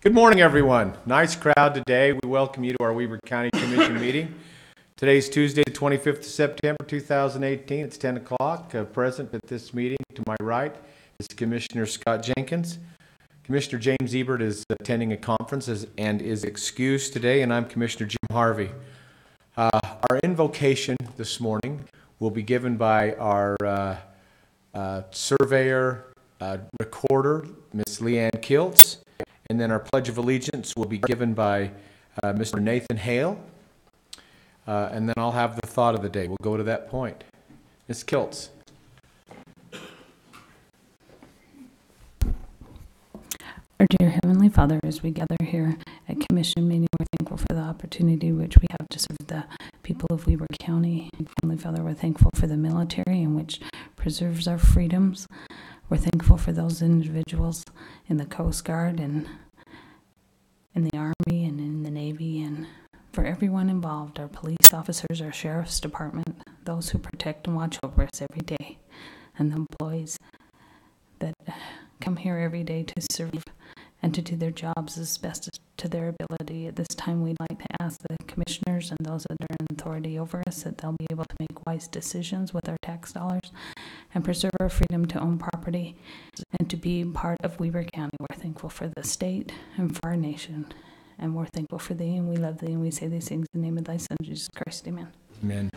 Good morning, everyone. Nice crowd today. We welcome you to our Weber County Commission meeting. Today's Tuesday, the 25th of September, 2018. It's 10 o'clock. Present at this meeting to my right is Commissioner Scott Jenkins. Commissioner James Ebert is attending a conference and is excused today, and I'm Commissioner Jim Harvey. Our invocation this morning will be given by our surveyor, recorder, Ms. Leanne Kiltz. And then our Pledge of Allegiance will be given by Mr. Nathan Hale. And then I'll have the thought of the day. We'll go to that point. Ms. Kiltz. Our dear Heavenly Father, as we gather here at Commission meeting, we're thankful for the opportunity which we have to serve the people of Weber County. Heavenly Father, we're thankful for the military in which preserves our freedoms. We're thankful for those individuals in the Coast Guard and in the Army and in the Navy, and for everyone involved, our police officers, our Sheriff's Department, those who protect and watch over us every day, and the employees that come here every day to serve and to do their jobs as best as to their ability. At this time, we'd like to ask the commissioners and those that are in authority over us that they'll be able to make wise decisions with our tax dollars and preserve our freedom to own property and to be part of Weber County. We're thankful for the state and for our nation, and we're thankful for thee, and we love thee, and we say these things in the name of thy Son, Jesus Christ. Amen. Amen.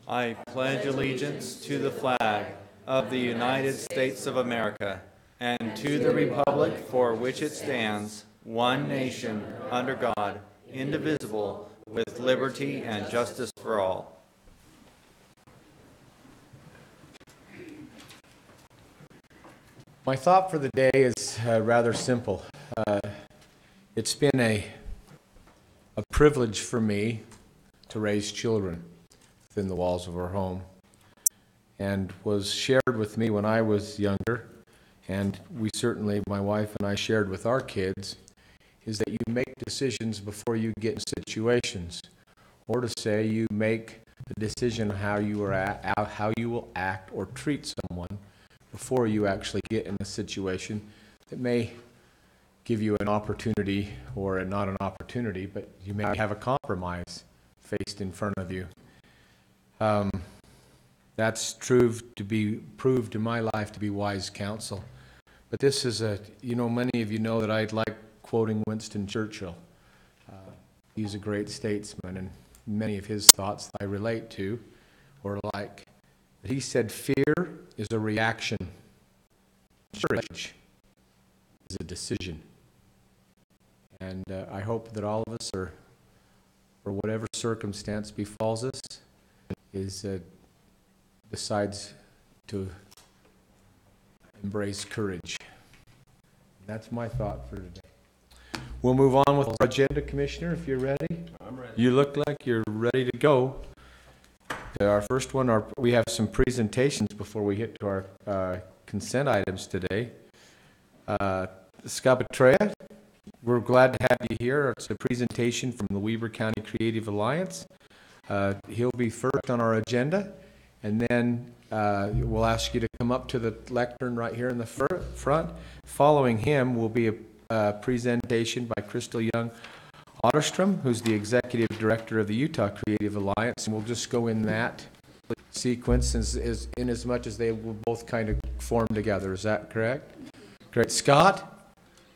I pledge allegiance to the flag of the United States of America and to the republic for which it stands, one nation, under God, indivisible, with liberty and justice for all. My thought for the day is rather simple. It's been a privilege for me to raise children within the walls of our home, and was shared with me when I was younger, and we certainly, my wife and I, shared with our kids, is that you make decisions before you get in situations, or to say you make the decision how you will act or treat someone before you actually get in a situation that may give you an opportunity, or not an opportunity, but you may have a compromise faced in front of you. That's proved in my life to be wise counsel. But this is many of you know that I like quoting Winston Churchill. He's a great statesman, and many of his thoughts I relate to, or like. He said, fear is a reaction. Courage is a decision. And I hope that all of us are, for whatever circumstance befalls us, decides to embrace courage. That's my thought for today. We'll move on with our agenda, Commissioner, if you're ready. I'm ready. You look like you're ready to go. Our first one, we have some presentations before we hit to our consent items today. Scott Petrea, we're glad to have you here. It's a presentation from the Weber County Creative Alliance. He'll be first on our agenda, and then we'll ask you to come up to the lectern right here in the front. Following him will be a presentation by Crystal Young Otterstrom, who's the Executive Director of the Utah Creative Alliance, and we'll just go in that sequence in as much as they will both kind of form together. Is that correct? Great. Scott,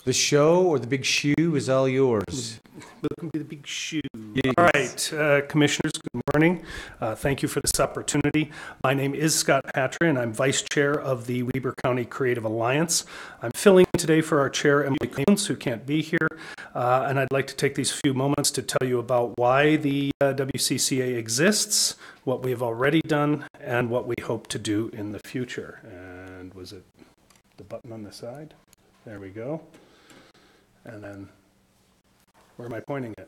the show or the big shoe is all yours. Welcome to the big shoe. Yes. All right, commissioners, good morning. Thank you for this opportunity. My name is Scott Patra, and I'm Vice Chair of the Weber County Creative Alliance. I'm filling in today for our Chair, Emily Clemens, who can't be here, and I'd like to take these few moments to tell you about why the WCCA exists, what we have already done, and what we hope to do in the future. And was it the button on the side? There we go. And then, where am I pointing it?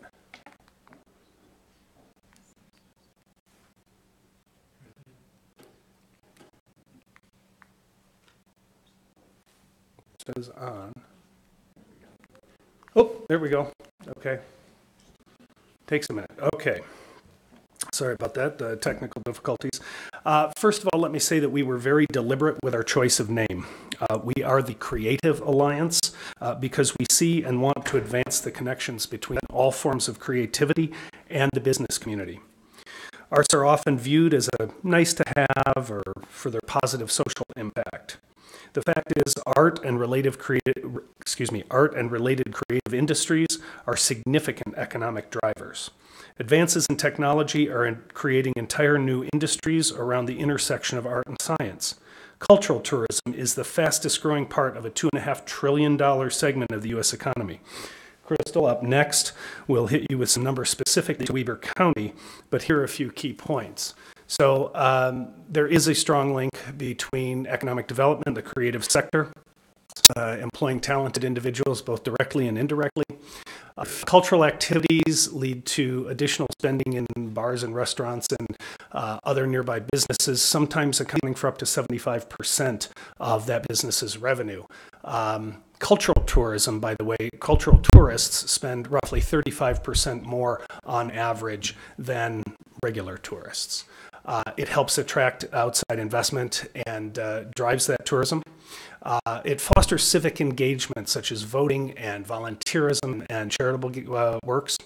It says on. Oh, there we go. Okay. Takes a minute. Okay. Sorry about that, technical difficulties. First of all, let me say that we were very deliberate with our choice of name. We are the Creative Alliance because we see and want to advance the connections between all forms of creativity and the business community. Arts are often viewed as a nice to have or for their positive social impact. The fact is, art and related creative industries are significant economic drivers. Advances in technology are creating entire new industries around the intersection of art and science. Cultural tourism is the fastest growing part of a $2.5 trillion segment of the U.S. economy. Crystal, up next, will hit you with some numbers specific to Weber County, but here are a few key points. So there is a strong link between economic development, the creative sector, employing talented individuals both directly and indirectly. Cultural activities lead to additional spending in bars and restaurants and other nearby businesses, sometimes accounting for up to 75% of that business's revenue. Cultural tourism, by the way, cultural tourists spend roughly 35% more on average than regular tourists. It helps attract outside investment and drives that tourism. It fosters civic engagement such as voting and volunteerism and charitable works.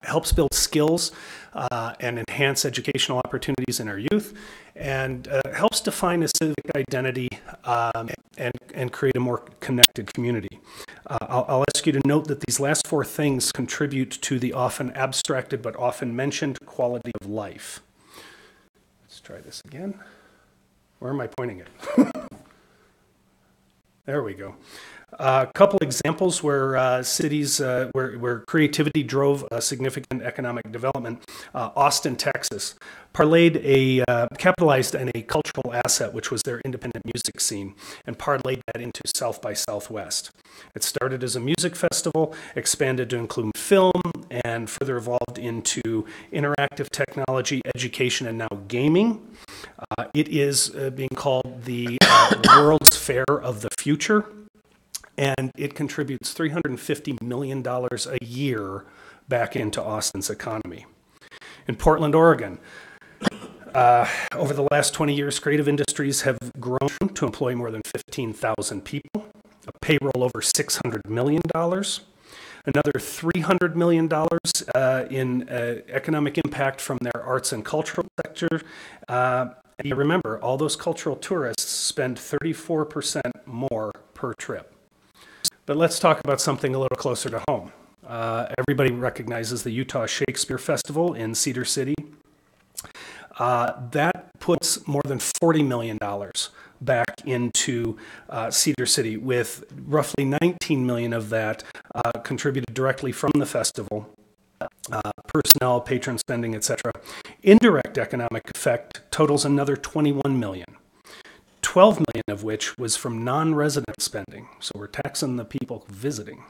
Helps build skills and enhance educational opportunities in our youth, and helps define a civic identity and create a more connected community. I'll ask you to note that these last four things contribute to the often abstracted but often mentioned quality of life. Let's try this again. Where am I pointing it? There we go. A couple examples where cities, where creativity drove a significant economic development. Austin, Texas, capitalized on a cultural asset, which was their independent music scene, and parlayed that into South by Southwest. It started as a music festival, expanded to include film, and further evolved into interactive technology, education, and now gaming. It is being called the World's Fair of the Future, and it contributes $350 million a year back into Austin's economy. In Portland, Oregon, over the last 20 years, creative industries have grown to employ more than 15,000 people, a payroll over $600 million, another $300 million in economic impact from their arts and cultural sector. And you remember, all those cultural tourists spend 34% more per trip. But let's talk about something a little closer to home. Everybody recognizes the Utah Shakespeare Festival in Cedar City. That puts more than $40 million back into Cedar City, with roughly $19 million of that contributed directly from the festival. Personnel, patron spending, etc. Indirect economic effect totals another $21 million. 12 million of which was from non-resident spending. So we're taxing the people visiting.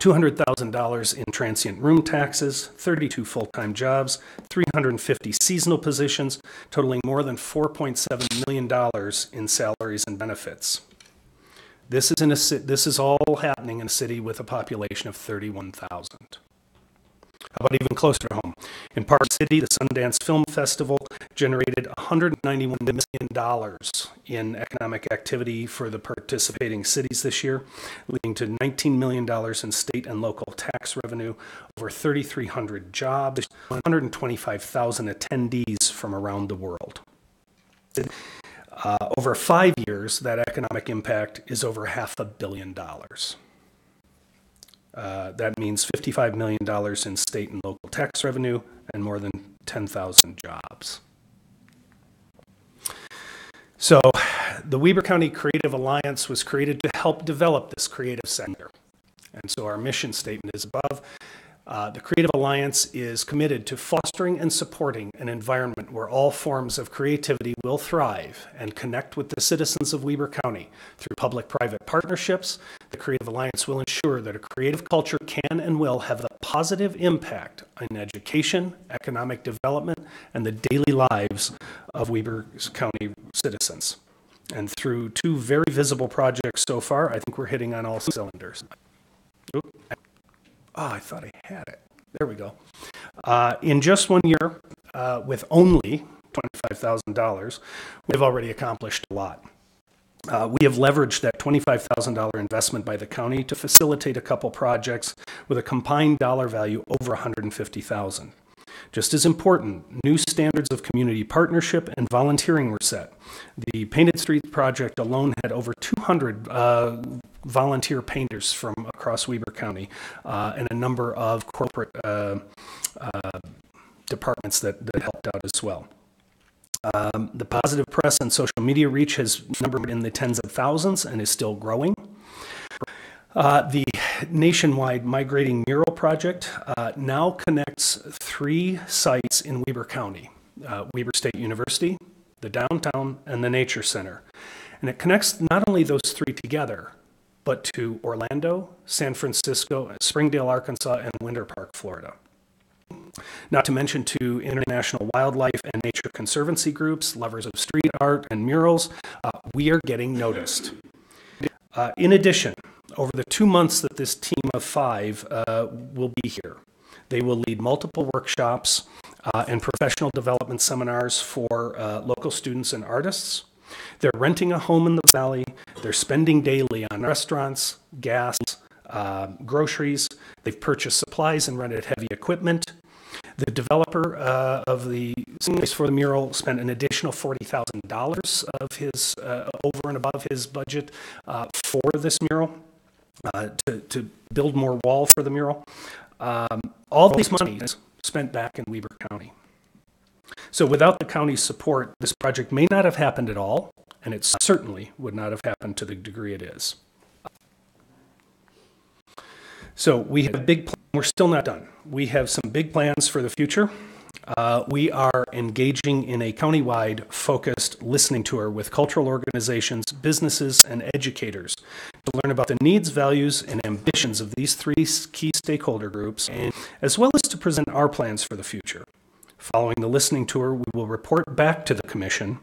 $200,000 in transient room taxes, 32 full-time jobs, 350 seasonal positions, totaling more than $4.7 million in salaries and benefits. This is all happening in a city with a population of 31,000. How about even closer to home? In Park City, the Sundance Film Festival generated $191 million in economic activity for the participating cities this year, leading to $19 million in state and local tax revenue, over 3,300 jobs, 125,000 attendees from around the world. Over 5 years, that economic impact is over $500 million. That means $55 million in state and local tax revenue and more than 10,000 jobs. So the Weber County Creative Alliance was created to help develop this creative sector. And so our mission statement is above. The Creative Alliance is committed to fostering and supporting an environment where all forms of creativity will thrive and connect with the citizens of Weber County. Through public-private partnerships, the Creative Alliance will ensure that a creative culture can and will have a positive impact on education, economic development, and the daily lives of Weber County citizens. And through two very visible projects so far, I think we're hitting on all cylinders. Oops. Oh, I thought I had it. There we go. In just 1 year, with only $25,000, we've already accomplished a lot. We have leveraged that $25,000 investment by the county to facilitate a couple projects with a combined dollar value over $150,000. Just as important, new standards of community partnership and volunteering were set. The Painted Streets project alone had over 200 volunteer painters from across Weber County and a number of corporate departments that helped out as well. The positive press and social media reach has numbered in the tens of thousands and is still growing. The nationwide Migrating Mural Project now connects 3 sites in Weber County, Weber State University, the downtown, and the Nature Center. And it connects not only those 3 together, but to Orlando, San Francisco, Springdale, Arkansas, and Winter Park, Florida. Not to mention to international wildlife and nature conservancy groups, lovers of street art and murals, we are getting noticed. In addition, over the 2 months that this team of 5 will be here, they will lead multiple workshops and professional development seminars for local students and artists. They're renting a home in the valley. They're spending daily on restaurants, gas, groceries. They've purchased supplies and rented heavy equipment. The developer of the space for the mural spent an additional $40,000 of his over and above his budget for this mural to build more wall for the mural. All these monies spent back in Weber County. So without the county's support, this project may not have happened at all, and it certainly would not have happened to the degree it is. So we have we're still not done. We have some big plans for the future. We are engaging in a countywide focused listening tour with cultural organizations, businesses, and educators to learn about the needs, values, and ambitions of these 3 key stakeholder groups, as well as to present our plans for the future. Following the listening tour, we will report back to the Commission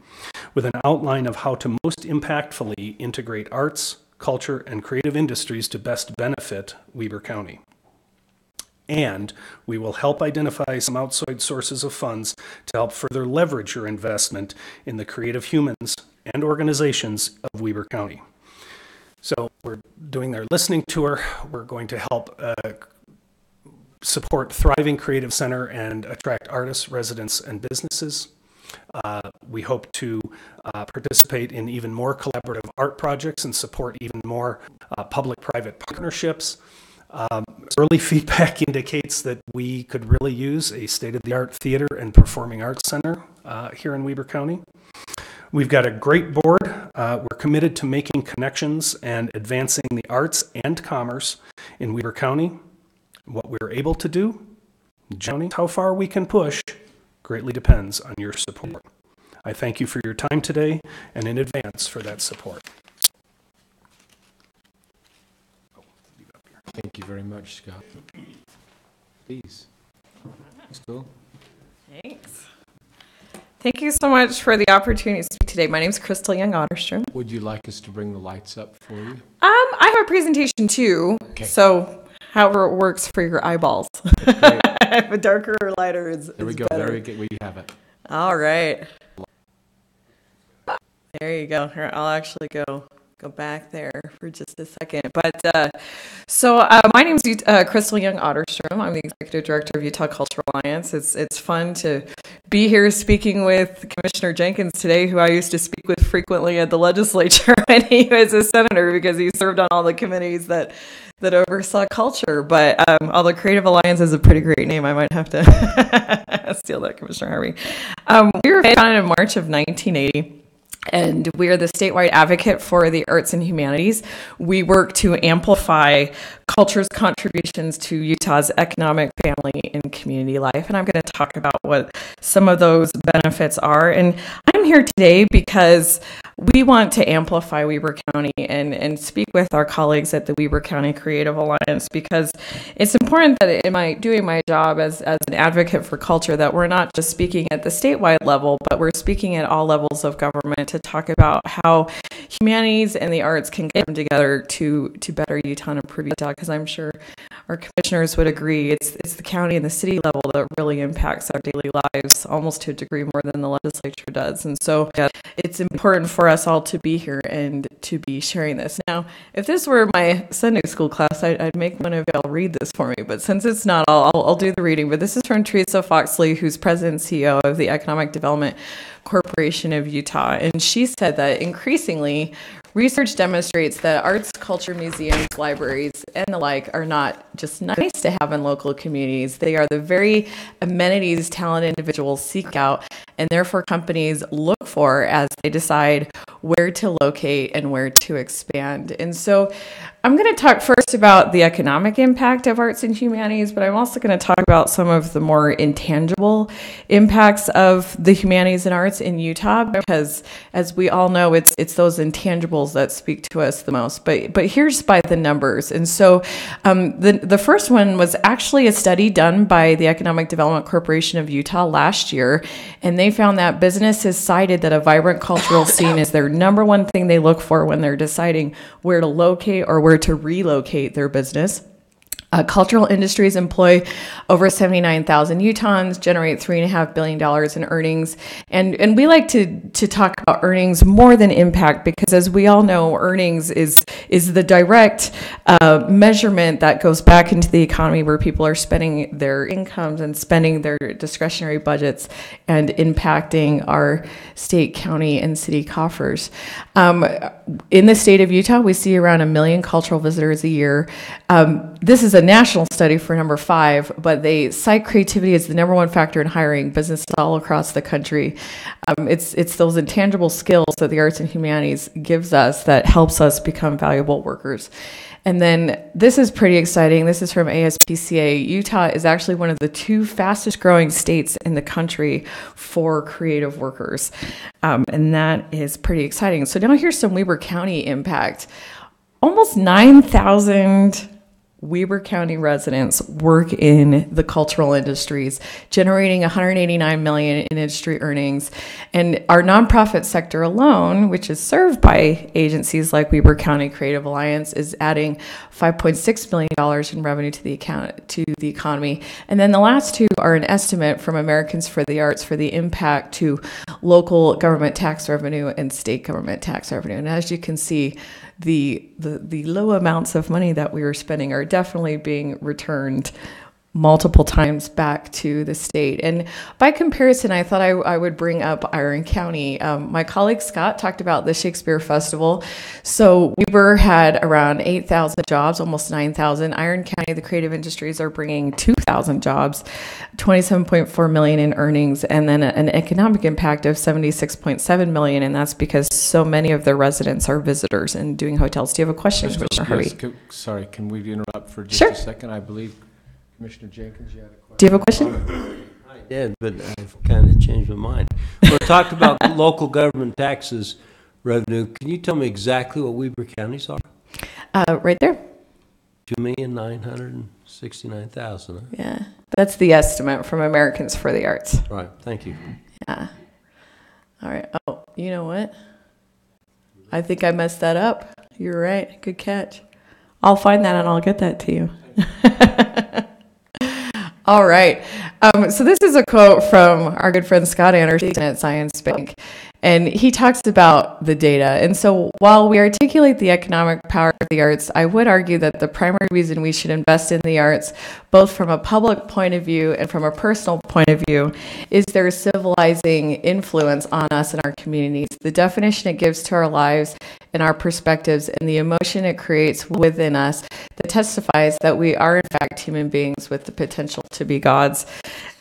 with an outline of how to most impactfully integrate arts, culture, and creative industries to best benefit Weber County. And we will help identify some outside sources of funds to help further leverage your investment in the creative humans and organizations of Weber County. So we're doing their listening tour. We're going to help support Thriving Creative Center and attract artists, residents, and businesses. We hope to participate in even more collaborative art projects and support even more public-private partnerships. Early feedback indicates that we could really use a state-of-the-art theater and performing arts center here in Weber County. We've got a great board. We're committed to making connections and advancing the arts and commerce in Weber County. What we're able to do, how far we can push, greatly depends on your support. I thank you for your time today and in advance for that support. Thank you very much, Scott. Please. Still? Thanks. Thank you so much for the opportunity to speak today. My name is Crystal Young Otterstrom. Would you like us to bring the lights up for you? I have a presentation too, Okay. So however it works for your eyeballs. Great. If a darker or lighter is There we go. better. There we go. We have it. All right. There you go. Here, I'll actually go back there for just a second. But my name is Crystal Young Otterstrom. I'm the executive director of Utah Cultural Alliance. It's fun to be here speaking with Commissioner Jenkins today, who I used to speak with frequently at the legislature when he was a senator, because he served on all the committees that oversaw culture. But although Creative Alliance is a pretty great name, I might have to steal that, Commissioner Harvey. We were founded in March of 1980. And we are the statewide advocate for the arts and humanities. We work to amplify culture's contributions to Utah's economic, family, and community life. And I'm going to talk about what some of those benefits are. And I'm here today because we want to amplify Weber County and speak with our colleagues at the Weber County Creative Alliance, because it's important that in doing my job as an advocate for culture, that we're not just speaking at the statewide level, but we're speaking at all levels of government to talk about how humanities and the arts can come together to better Utah and improve Utah, because I'm sure our commissioners would agree, it's the county and the city level that really impacts our daily lives almost to a degree more than the legislature does. And so it's important for us all to be here and to be sharing this. Now, if this were my Sunday school class, I'd make one of y'all read this for me, but since it's not, I'll do the reading. But this is from Teresa Foxley, who's president and CEO of the Economic Development Corporation of Utah. And she said that increasingly, research demonstrates that arts, culture, museums, libraries, and the like are not just nice to have in local communities. They are the very amenities talented individuals seek out, and therefore companies look for as they decide where to locate and where to expand. And so I'm going to talk first about the economic impact of arts and humanities, but I'm also going to talk about some of the more intangible impacts of the humanities and arts in Utah, because as we all know, it's those intangibles that speak to us the most. But here's by the numbers. And so the first one was actually a study done by the Economic Development Corporation of Utah last year, and they found that businesses cited that a vibrant cultural scene is their number one thing they look for when they're deciding where to locate or where to relocate their business. Cultural industries employ over 79,000 Utahns, generate $3.5 billion in earnings. And we like to talk about earnings more than impact, because as we all know, earnings is the direct measurement that goes back into the economy, where people are spending their incomes and spending their discretionary budgets and impacting our state, county, and city coffers. In the state of Utah, we see around 1 million cultural visitors a year. This is a national study for number 5, but they cite creativity as the number 1 factor in hiring businesses all across the country. It's those intangible skills that the arts and humanities gives us that helps us become valuable workers. And then this is pretty exciting. This is from ASPCA. Utah is actually one of the 2 fastest growing states in the country for creative workers. And that is pretty exciting. So now here's some Weber County impact. Almost 9,000 Weber County residents work in the cultural industries, generating $189 million in industry earnings. And our nonprofit sector alone, which is served by agencies like Weber County Creative Alliance, is adding $5.6 million in revenue to the economy. And then the last 2 are an estimate from Americans for the Arts for the impact to local government tax revenue and state government tax revenue. And as you can see, the low amounts of money that we were spending are definitely being returned multiple times back to the state. And by comparison, I thought I would bring up Iron County. My colleague Scott talked about the Shakespeare Festival. So Weber had around 8,000 jobs, almost 9,000. Iron County, the creative industries are bringing 2,000 jobs, $27.4 million in earnings, and then an economic impact of $76.7 million. And that's because so many of their residents are visitors and doing hotels. Do you have a question, Commissioner Harvey? Sorry, can we interrupt for just Sure. a second? I believe Commissioner Jenkins, you had a question. Do you have a question? I did, but I've kind of changed my mind. We talked about local government taxes revenue. Can you tell me exactly what Weber counties are? Right there. 2,969,000. Yeah. That's the estimate from Americans for the Arts. Right. Thank you. Yeah. All right. Oh, you know what? I think I messed that up. You're right. Good catch. I'll find that and I'll get that to you. All right. So this is a quote from our good friend Scott Anderson at Science Bank, and he talks about the data. And so while we articulate the economic power of the arts, I would argue that the primary reason we should invest in the arts, both from a public point of view and from a personal point of view, is their civilizing influence on us and our communities, the definition it gives to our lives and our perspectives, and the emotion it creates within us that testifies that we are in fact human beings with the potential to be gods.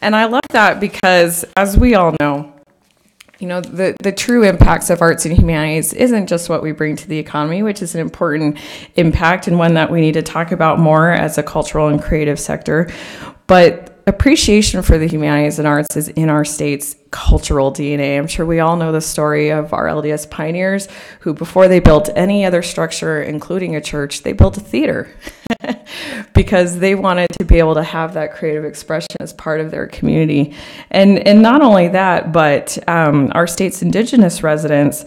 And I love that because, as we all know, you know, the true impacts of arts and humanities isn't just what we bring to the economy, which is an important impact and one that we need to talk about more as a cultural and creative sector, but appreciation for the humanities and arts is in our state's cultural DNA. I'm sure we all know the story of our LDS pioneers who, before they built any other structure, including a church, they built a theater because they wanted to be able to have that creative expression as part of their community. And not only that, but our state's indigenous residents,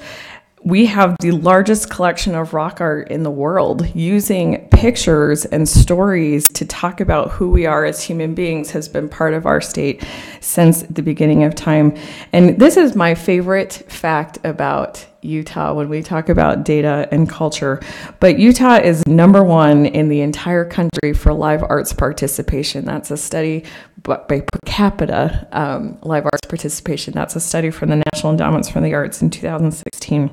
we have the largest collection of rock art in the world. Using pictures and stories to talk about who we are as human beings has been part of our state since the beginning of time. And this is my favorite fact about Utah when we talk about data and culture. But Utah is #1 in the entire country for live arts participation. That's a study by per capita live arts participation. That's a study from the National Endowments for the Arts in 2016.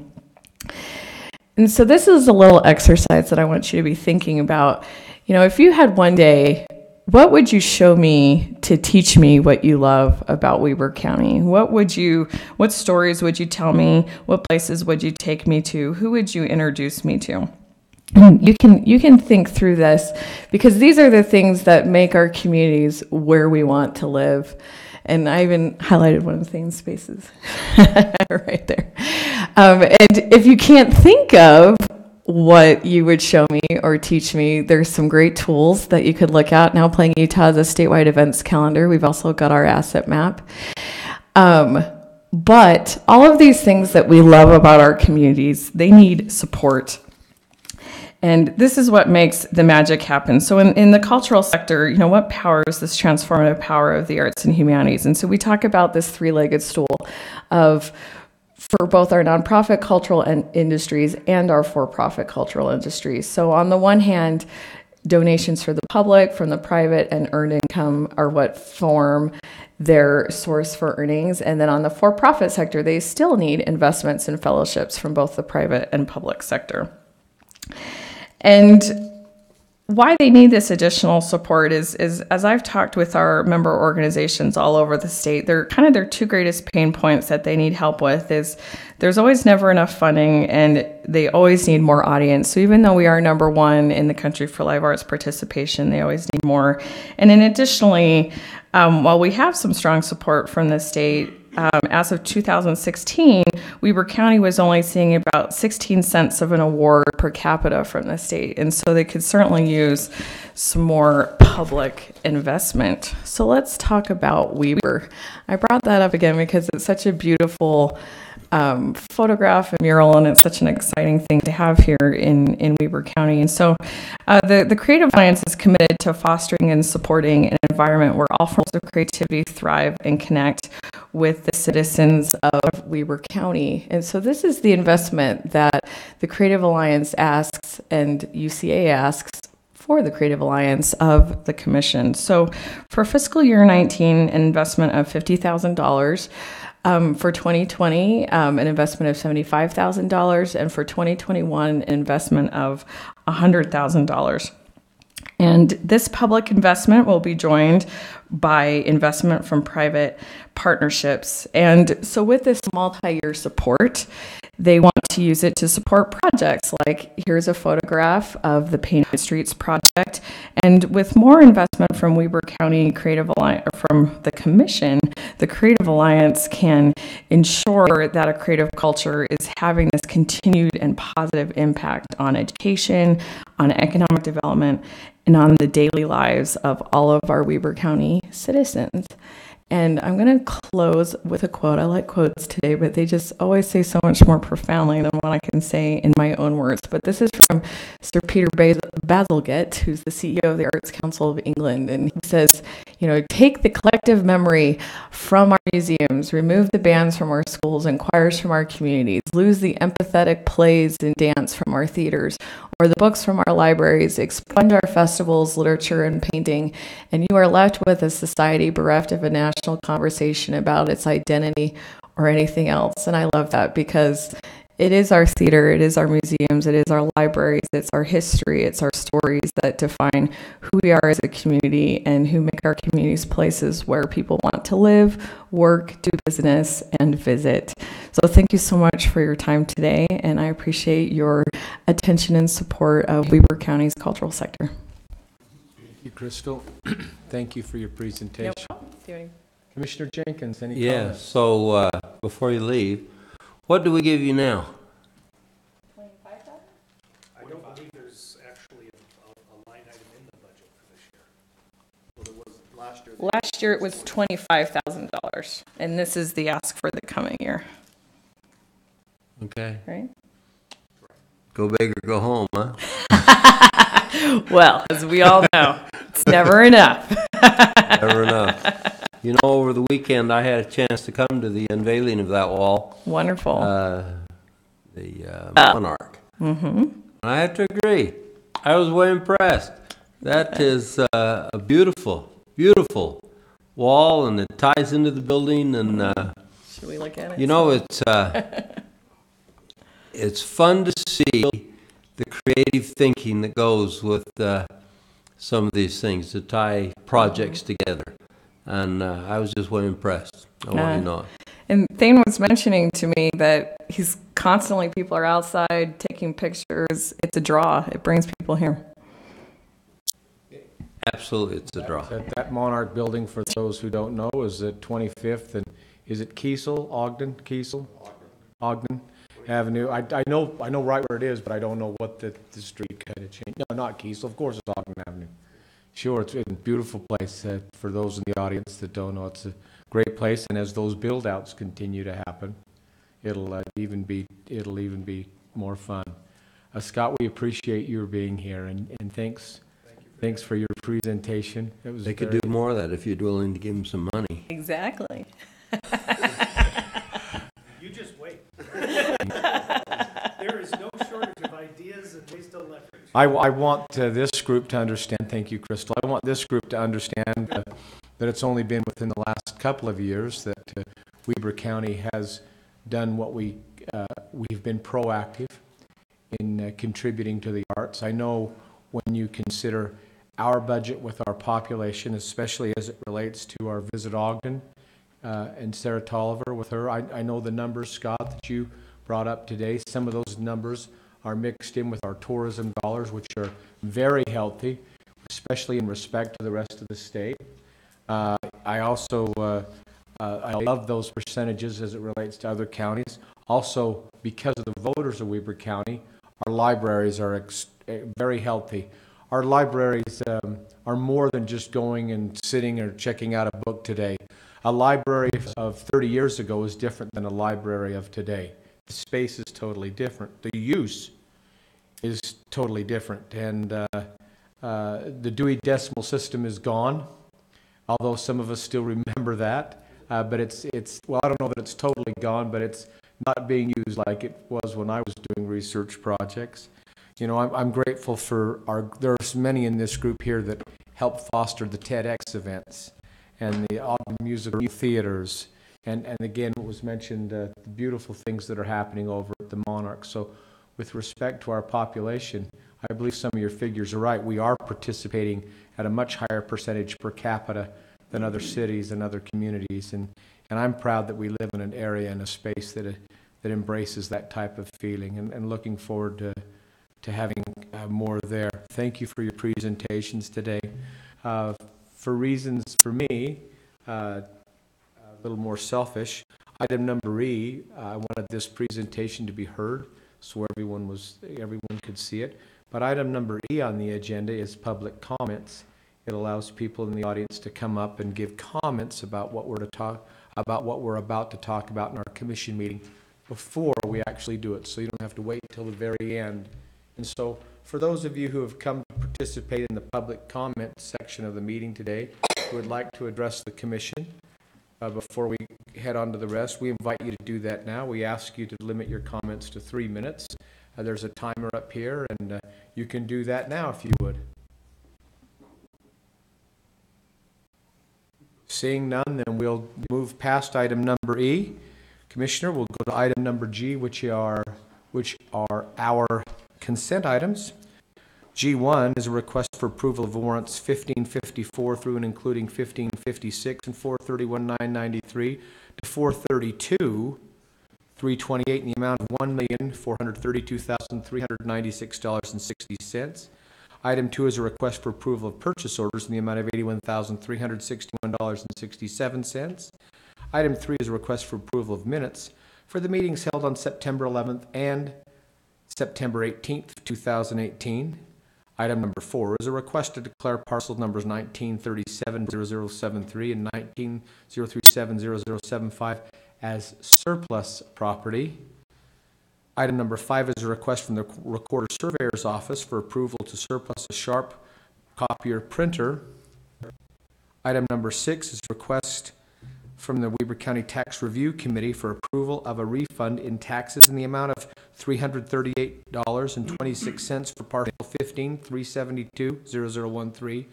And so this is a little exercise that I want you to be thinking about. You know, if you had one day, what would you show me to teach me what you love about Weber County? What stories would you tell me? What places would you take me to? Who would you introduce me to? And you can think through this, because these are the things that make our communities where we want to live. And I even highlighted one of the things, spaces, right there. And if you can't think of what you would show me or teach me, there's some great tools that you could look at. Now Playing Utah is a statewide events calendar. We've also got our asset map. But all of these things that we love about our communities, they need support. And this is what makes the magic happen. So in the cultural sector, you know, what powers this transformative power of the arts and humanities? And so we talk about this three-legged stool for both our nonprofit cultural industries and our for-profit cultural industries. So on the one hand, donations for the public from the private and earned income are what form their source for earnings. And then on the for-profit sector, they still need investments and fellowships from both the private and public sector. And why they need this additional support is as I've talked with our member organizations all over the state, they're kind of their two greatest pain points that they need help with is there's always never enough funding, and they always need more audience. So even though we are #1 in the country for live arts participation, they always need more. And then additionally, while we have some strong support from the state, as of 2016, Weber County was only seeing about 16 cents of an award per capita from the state. And so they could certainly use some more public investment. So let's talk about Weber. I brought that up again because it's such a beautiful photograph and mural, and it's such an exciting thing to have here in Weber County. And so the Creative Alliance is committed to fostering and supporting an environment where all forms of creativity thrive and connect with the citizens of Weber County. And so this is the investment that the Creative Alliance asks and UCA asks for the Creative Alliance of the Commission. So for fiscal year 19, an investment of $50,000. For 2020, an investment of $75,000, and for 2021, an investment of $100,000. And this public investment will be joined by investment from private partnerships. And so with this multi-year support, they want to use it to support projects like here's a photograph of the Painted Streets project. And with more investment from Weber County Creative Alliance, or from the Commission, the Creative Alliance can ensure that a creative culture is having this continued and positive impact on education, on economic development, and on the daily lives of all of our Weber County citizens. And I'm going to close with a quote. I like quotes today, but they just always say so much more profoundly than what I can say in my own words. But this is from Sir Peter Bazalgette, who's the CEO of the Arts Council of England. And he says, you know, take the collective memory from our museums, remove the bands from our schools and choirs from our communities, lose the empathetic plays and dance from our theaters, or the books from our libraries, expunge our festivals, literature, and painting, and you are left with a society bereft of a national conversation about its identity or anything else. And I love that because it is our theater, it is our museums, it is our libraries, it's our history, it's our stories that define who we are as a community and who make our communities places where people want to live, work, do business, and visit. So thank you so much for your time today, and I appreciate your attention and support of Weber County's cultural sector. Thank you, Crystal. Thank you for your presentation. Commissioner Jenkins, any Yeah, comments? so before you leave, what do we give you now? I don't believe there's actually a line item in the budget for this year. Well, there was last year. Last year it was $25,000, and this is the ask for the coming year, Okay. right? Go big or go home, huh? Well, as we all know, it's never enough. Never enough. You know, over the weekend, I had a chance to come to the unveiling of that wall, Wonderful. the Monarch. Mm-hmm. And I have to agree, I was way impressed. That is a beautiful, beautiful wall, and it ties into the building, and Should we look at it? you know, it's fun to see the creative thinking that goes with some of these things to tie projects together. And I was just way impressed. I want you to know. And Thane was mentioning to me that he's constantly, people are outside taking pictures. It's a draw. It brings people here. Absolutely, it's a draw. That Monarch building, for those who don't know, is at 25th and, is it Kiesel Avenue? I know right where it is, but I don't know what the street kind of changed. No, not Kiesel, of course it's Ogden Avenue. Sure, it's a beautiful place. For those in the audience that don't know, it's a great place, and as those build-outs continue to happen, it'll even be more fun. Scott, we appreciate your being here, and thanks for your presentation. It was They could do more of that if you're willing to give them some money. Exactly. You just wait. There is no shortage of ideas and ways to leverage. I want this group to understand, thank you, Crystal, I want this group to understand that it's only been within the last couple of years that Weber County has done what we've been proactive in contributing to the arts. I know when you consider our budget with our population, especially as it relates to our Visit Ogden and Sarah Tolliver with her, I know the numbers, Scott, that you brought up today. Some of those numbers are mixed in with our tourism dollars, which are very healthy, especially in respect to the rest of the state. I also I love those percentages as it relates to other counties. Also, because of the voters of Weber County, our libraries are very healthy. Our libraries are more than just going and sitting or checking out a book today. A library of 30 years ago is different than a library of today. The space is totally different. The use is totally different. And the Dewey Decimal System is gone, although some of us still remember that. But well, I don't know that it's totally gone, but it's not being used like it was when I was doing research projects. You know, I'm grateful for there's many in this group here that help foster the TEDx events and the Ogden Musical Theaters. And again, what was mentioned, the beautiful things that are happening over at the Monarch. So with respect to our population, I believe some of your figures are right. We are participating at a much higher percentage per capita than other cities and other communities. And I'm proud that we live in an area and a space that embraces that type of feeling, and looking forward to having more there. Thank you for your presentations today. For reasons, for me, a little more selfish, item number E, I wanted this presentation to be heard so everyone could see it. But item number E on the agenda is public comments. It allows people in the audience to come up and give comments about what we're about to talk about in our commission meeting before we actually do it, so you don't have to wait till the very end. And so for those of you who have come to participate in the public comment section of the meeting today, who would like to address the commission before we head on to the rest, we invite you to do that now. We ask you to limit your comments to 3 minutes. There's a timer up here, and you can do that now if you would. Seeing none, then we'll move past item number E. Commissioner, we'll go to item number G, which are our consent items. G1 is a request for approval of warrants 1554 through and including 1556 and 431,993 to 432, 328 in the amount of $1,432,396.60. Item 2 is a request for approval of purchase orders in the amount of $81,361.67. Item 3 is a request for approval of minutes for the meetings held on September 11th and September 18th, 2018. Item number 4 is a request to declare parcel numbers 19370073 and 1903700075 as surplus property. Item number 5 is a request from the Recorder Surveyor's Office for approval to surplus a Sharp copier printer. Item number 6 is a request from the Weber County Tax Review Committee for approval of a refund in taxes in the amount of $338.26 for parcel 15-372-0013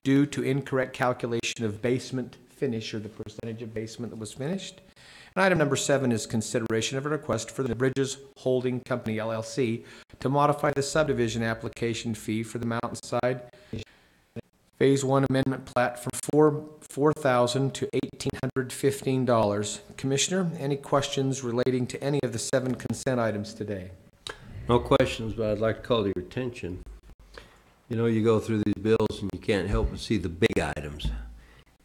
due to incorrect calculation of basement finish, or the percentage of basement that was finished. And item number 7 is consideration of a request for the Bridges Holding Company LLC to modify the subdivision application fee for the Mountainside Phase 1 Amendment Plat from $4,000 to $1,815. Commissioner, any questions relating to any of the 7 consent items today? No questions, but I'd like to call to your attention. You know, you go through these bills and you can't help but see the big items.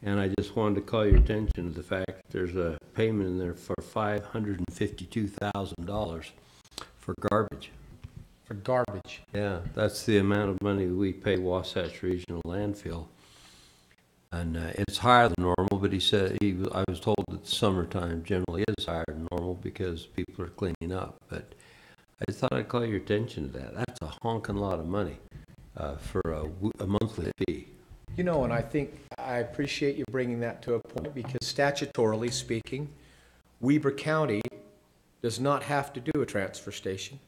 And I just wanted to call your attention to the fact that there's a payment in there for $552,000 for garbage. For garbage. Yeah, that's the amount of money we pay Wasatch Regional Landfill. And it's higher than normal, but he said, I was told that summertime generally is higher than normal because people are cleaning up. But I just thought I'd call your attention to that. That's a honking lot of money for a monthly fee. You know, and I think I appreciate you bringing that to a point, because statutorily speaking, Weber County does not have to do a transfer station.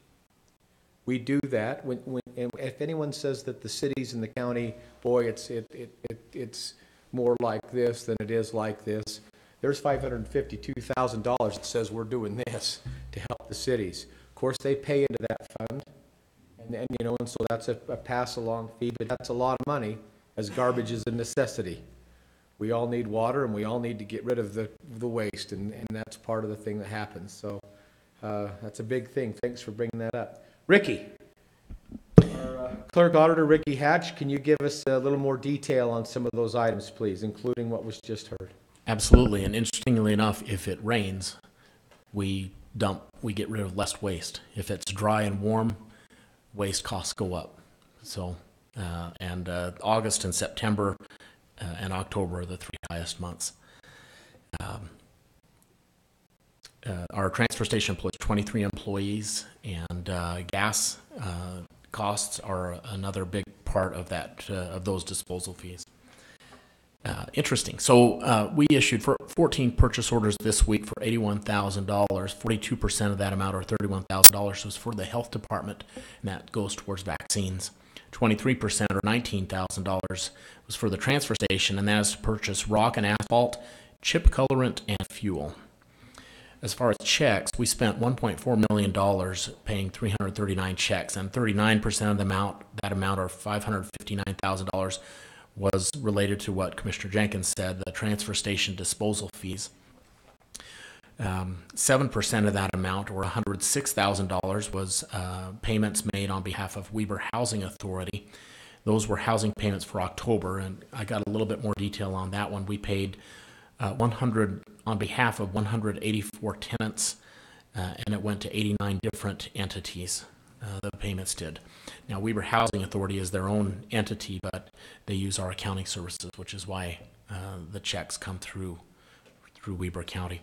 We do that and if anyone says that the cities and the county, boy, it's more like this than it is like this. There's $552,000 that says we're doing this to help the cities. Of course, they pay into that fund, and you know, and so that's a pass-along fee, but that's a lot of money, as garbage is a necessity. We all need water, and we all need to get rid of the waste, and that's part of the thing that happens. So that's a big thing. Thanks for bringing that up. Ricky, our Clerk Auditor Ricky Hatch, can you give us a little more detail on some of those items, please, including what was just heard? Absolutely, and interestingly enough, if it rains, we get rid of less waste. If it's dry and warm, waste costs go up. So, August and September and October are the 3 highest months. Our transfer station employs 23 employees, and gas costs are another big part of that of those disposal fees. Interesting. So we issued 14 purchase orders this week for $81,000. 42% of that amount, or $31,000, was for the health department, and that goes towards vaccines. 23%, or $19,000, was for the transfer station, and that is to purchase rock and asphalt, chip colorant, and fuel. As far as checks, we spent $1.4 million paying 339 checks, and 39% of that amount, or $559,000, was related to what Commissioner Jenkins said, the transfer station disposal fees. 7% of that amount, or $106,000, was payments made on behalf of Weber Housing Authority. Those were housing payments for October, and I got a little bit more detail on that one. We paid on behalf of 184 tenants, and it went to 89 different entities. The payments did. Now, Weber Housing Authority is their own entity, but they use our accounting services, which is why the checks come through Weber County.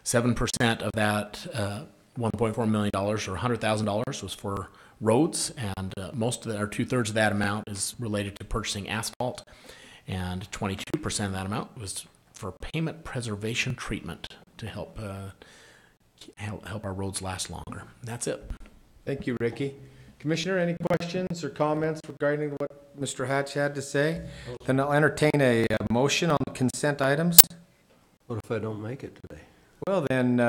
7% of that $1.4 million, or $100,000, was for roads, and most of that, or 2/3 of that amount, is related to purchasing asphalt, and 22% of that amount was for pavement preservation treatment to help our roads last longer. That's it. Thank you, Ricky. Commissioner, any questions or comments regarding what Mr. Hatch had to say? Then I'll entertain a motion on the consent items. What if I don't make it today? Well, then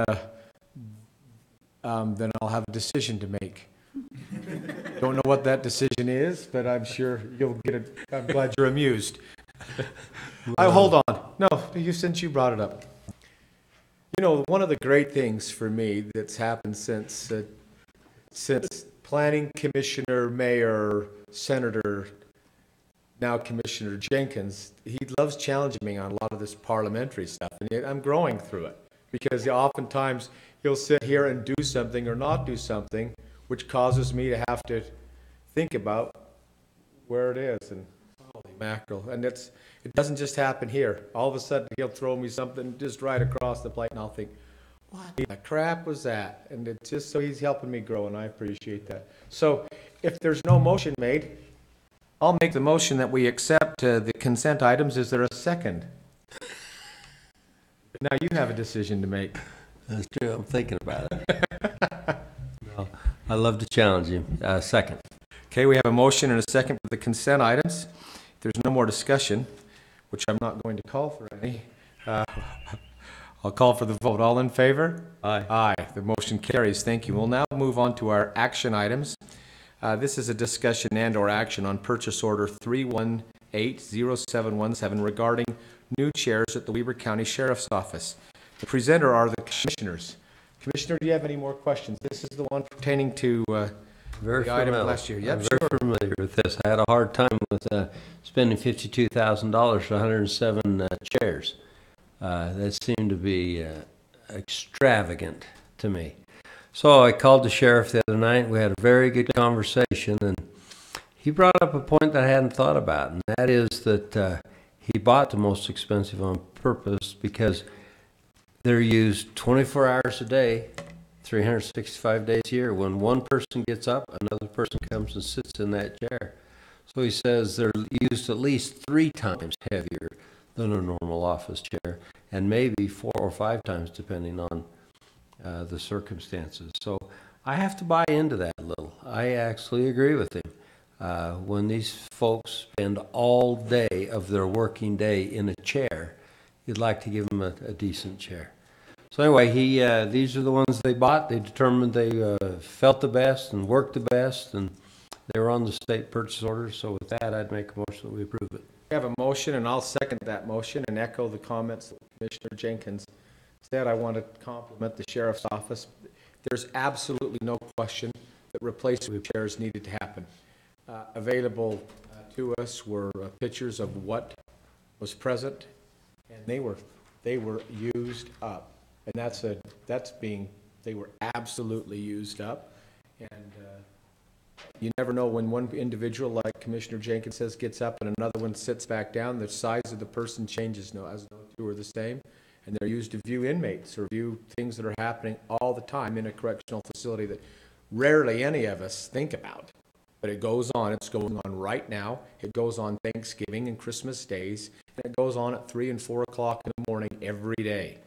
I'll have a decision to make. Don't know what that decision is, but I'm sure you'll get it. I'm glad you're amused. Hold on. No, since you brought it up. You know, one of the great things for me that's happened since Planning Commissioner, Mayor, Senator, now Commissioner Jenkins, he loves challenging me on a lot of this parliamentary stuff, and I'm growing through it, because oftentimes he'll sit here and do something or not do something, which causes me to have to think about where it is, and holy mackerel. And it doesn't just happen here. All of a sudden he'll throw me something just right across the plate, and I'll think, What the crap was that? And it's just so he's helping me grow, and I appreciate that. So if there's no motion made, I'll make the motion that we accept the consent items. Is there a second? Now you have a decision to make. That's true. I'm thinking about it. No, I love to challenge you. Second. Okay, we have a motion and a second for the consent items. If there's no more discussion, which I'm not going to call for any, I'll call for the vote. All in favor? Aye. Aye. The motion carries. Thank you. We'll now move on to our action items. This is a discussion and/or action on purchase order 3180717 regarding new chairs at the Weber County Sheriff's Office. The presenter are the commissioners. Commissioner, do you have any more questions? This is the one pertaining to Very the item familiar. last year. Yep, I'm very familiar with this. I had a hard time with spending $52,000 for 107 chairs. That seemed to be extravagant to me. So I called the sheriff the other night. We had a very good conversation, and he brought up a point that I hadn't thought about, and that is that he bought the most expensive on purpose because they're used 24 hours a day, 365 days a year. When one person gets up, another person comes and sits in that chair. So he says they're used at least 3 times heavier than a normal office chair, and maybe 4 or 5 times depending on the circumstances. So I have to buy into that a little. I actually agree with him. When these folks spend all day of their working day in a chair, you'd like to give them a decent chair. So anyway, these are the ones they bought. They determined they felt the best and worked the best, and they were on the state purchase order. So with that, I'd make a motion that we approve it. We have a motion, and I'll second that motion and echo the comments that Commissioner Jenkins said. I want to compliment the Sheriff's Office. There's absolutely no question that replacement chairs needed to happen. Available to us were pictures of what was present, and they were used up. And they were absolutely used up. And you never know when one individual, like Commissioner Jenkins says, gets up and another one sits back down, the size of the person changes. As no two are the same. And they're used to view inmates or view things that are happening all the time in a correctional facility that rarely any of us think about. But it goes on. It's going on right now. It goes on Thanksgiving and Christmas days. And it goes on at 3 and 4 o'clock in the morning every day.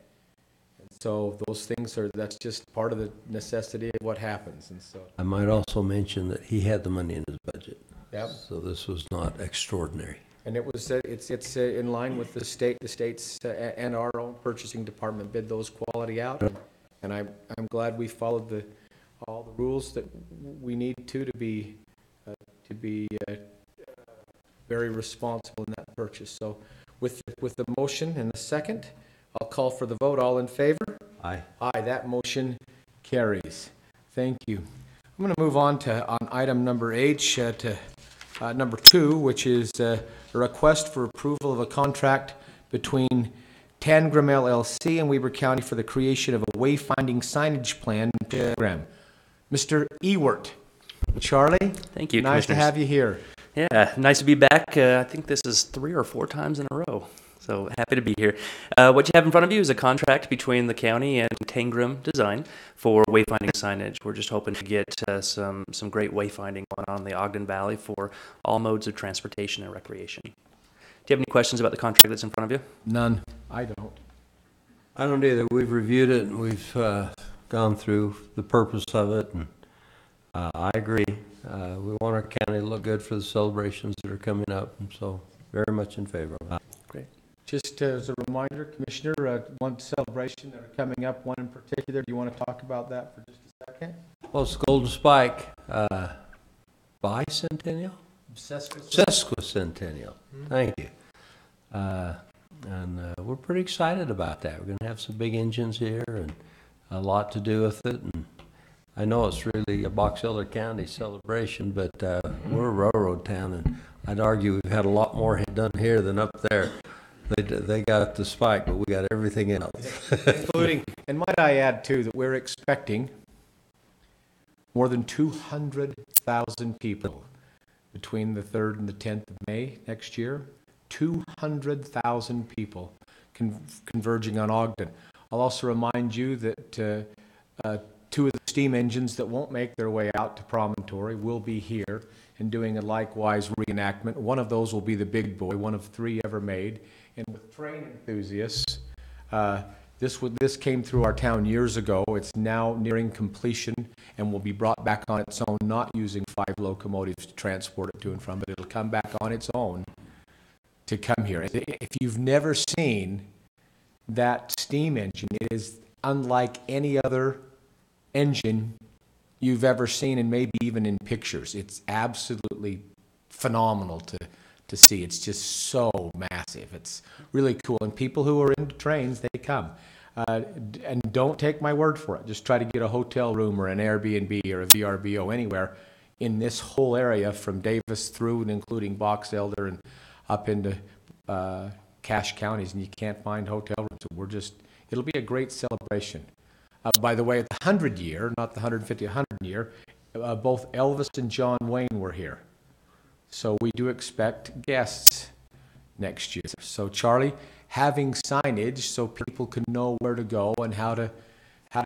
And so those things that's just part of the necessity of what happens. And so I might also mention that he had the money in his budget. Yep. So this was not extraordinary. And it's in line with the state's and our own purchasing department bid those quality out. And I'm glad we followed all the rules that we need to be very responsible in that purchase. So with the motion and the second, I'll call for the vote. All in favor? Aye. Aye. That motion carries. Thank you. I'm going to move on item number H to number 2, which is a request for approval of a contract between Tangram LLC and Weber County for the creation of a wayfinding signage plan program. Mr. Ewert. Charlie? Thank you, Nice to Commissioners. have you here. Yeah, nice to be back. I think this is 3 or 4 times in a row. So happy to be here. What you have in front of you is a contract between the county and Tangram Design for wayfinding signage. We're just hoping to get some great wayfinding going on in the Ogden Valley for all modes of transportation and recreation. Do you have any questions about the contract that's in front of you? None. I don't. I don't either. We've reviewed it, and we've gone through the purpose of it, and I agree. We want our county to look good for the celebrations that are coming up, and so very much in favor of it. Great. Just as a reminder, Commissioner, one celebration that are coming up, one in particular. Do you want to talk about that for just a second? Well, it's Golden Spike bicentennial? Sesquicentennial. Thank you. And we're pretty excited about that. We're going to have some big engines here and a lot to do with it. And I know it's really a Box Elder County celebration, but we're a railroad town, and I'd argue we've had a lot more done here than up there. They got the spike, but we got everything else. Including, and might I add too, that we're expecting more than 200,000 people between the 3rd and the 10th of May next year. 200,000 people converging on Ogden. I'll also remind you that two of the steam engines that won't make their way out to Promontory will be here and doing a likewise reenactment. One of those will be the Big Boy, one of 3 ever made. And with train enthusiasts, this came through our town years ago. It's now nearing completion and will be brought back on its own, not using 5 locomotives to transport it to and from, but it'll come back on its own to come here. If you've never seen that steam engine, it is unlike any other engine you've ever seen, and maybe even in pictures. It's absolutely phenomenal to see. It's just so massive. It's really cool. And people who are into trains, they come. And don't take my word for it. Just try to get a hotel room or an Airbnb or a VRBO anywhere in this whole area from Davis through and including Box Elder and up into Cache counties, and you can't find hotel rooms. It'll be a great celebration. By the way, at the 100 year, not the 150, 100 year, both Elvis and John Wayne were here. So we do expect guests next year. So Charlie, having signage so people can know where to go and how to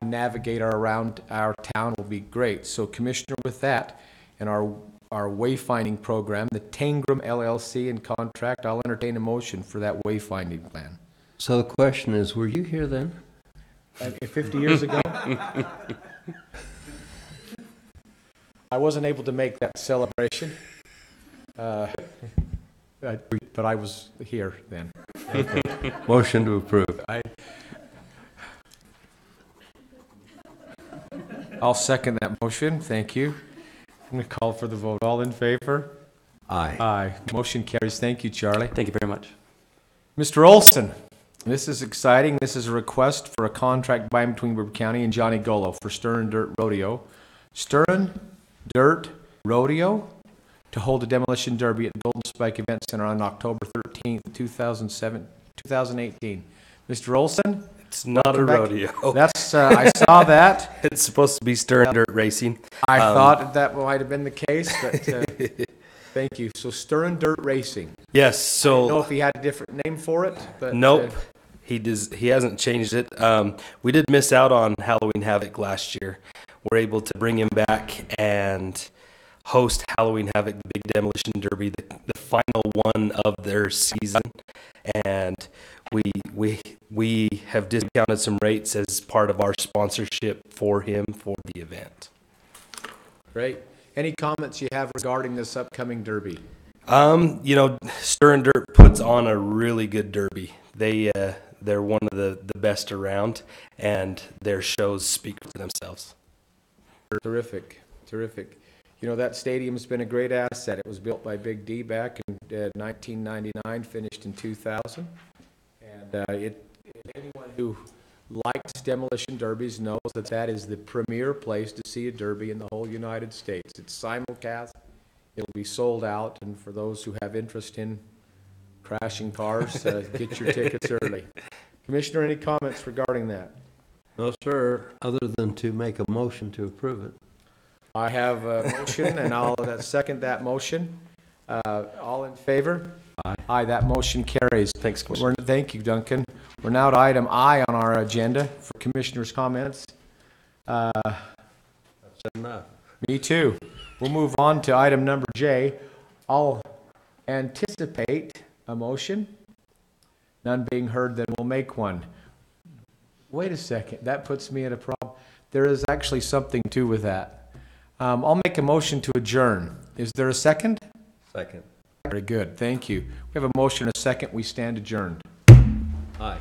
navigate around our town will be great. So Commissioner, with that, and our wayfinding program, the Tangram LLC and contract, I'll entertain a motion for that wayfinding plan. So the question is, were you here then? 50 years ago? I wasn't able to make that celebration, but I was here then. Motion to approve. I'll second that motion. Thank you. I'm going to call for the vote. All in favor? Aye. Aye. Motion carries. Thank you, Charlie. Thank you very much. Mr. Olson, this is exciting. This is a request for a contract by and between Weber County and Johnny Golo for Stern Dirt Rodeo. Stern Dirt Rodeo to hold a demolition derby at the Golden Spike Event Center on October 13th, 2018. Mr. Olson? It's not a rodeo. That's, I saw that. It's supposed to be Stern Dirt Racing. I thought that might have been the case, but thank you. So Stern Dirt Racing. Yes, I don't know so if he had a different name for it, but nope. He hasn't changed it. We did miss out on Halloween Havoc last year. We're able to bring him back and host Halloween Havoc, the big demolition derby, the final one of their season. And we have discounted some rates as part of our sponsorship for him for the event. Great. Any comments you have regarding this upcoming derby? Stern Dirt puts on a really good derby. They're one of the best around, and their shows speak for themselves. Terrific. That stadium's been a great asset. It was built by Big D back in 1999, finished in 2000. And anyone who likes demolition derbies knows that is the premier place to see a derby in the whole United States. It's simulcast. It'll be sold out. And for those who have interest in crashing cars, get your tickets early. Commissioner, any comments regarding that? No, sir, other than to make a motion to approve it. I have a motion, and I'll second that motion. All in favor? Aye. Aye, that motion carries. Thanks, Commissioner. Thank you, Duncan. We're now to item I on our agenda for Commissioner's comments. That's enough. Me too. We'll move on to item number J. I'll anticipate a motion. None being heard, then we'll make one. Wait a second. That puts me at a problem. There is actually something too with that. I'll make a motion to adjourn. Is there a second? Second. Very good. Thank you. We have a motion and a second. We stand adjourned. Aye.